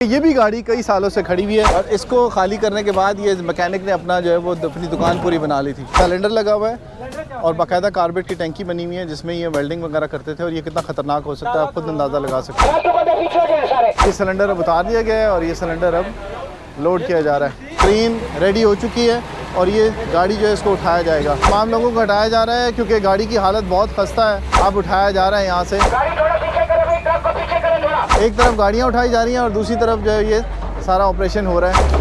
ये भी गाड़ी कई सालों से खड़ी हुई है और इसको खाली करने के बाद ये मैकेनिक ने अपना जो है वो अपनी दुकान पूरी बना ली थी। सिलेंडर लगा हुआ है और बाकायदा कार्बेट की टैंकी बनी हुई है जिसमें ये वेल्डिंग वगैरह करते थे और ये कितना ख़तरनाक हो सकता है आप खुद अंदाज़ा लगा सकते हैं। ये सिलेंडर अब उतार दिया गया है और ये सिलेंडर अब लोड किया जा रहा है। क्रेन रेडी हो चुकी है और ये गाड़ी जो है इसको उठाया जाएगा। तमाम लोगों को हटाया जा रहा है क्योंकि गाड़ी की हालत बहुत खस्ता है। अब उठाया जा रहा है यहाँ से। एक तरफ गाड़ियाँ उठाई जा रही हैं और दूसरी तरफ जो है ये सारा ऑपरेशन हो रहा है।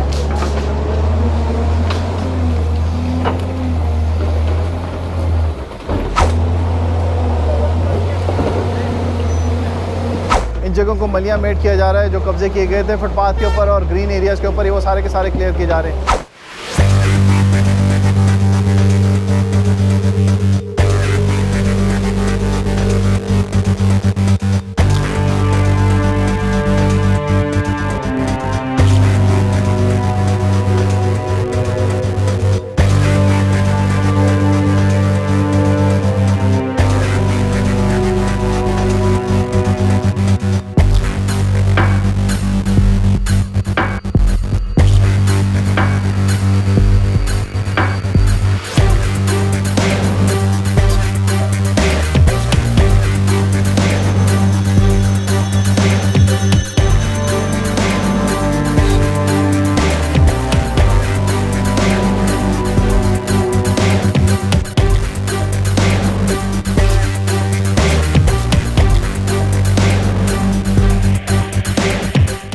इन जगहों को मलिया मेट किया जा रहा है जो कब्जे किए गए थे फुटपाथ के ऊपर और ग्रीन एरियाज़ के ऊपर, ये वो सारे के सारे क्लियर किए जा रहे हैं।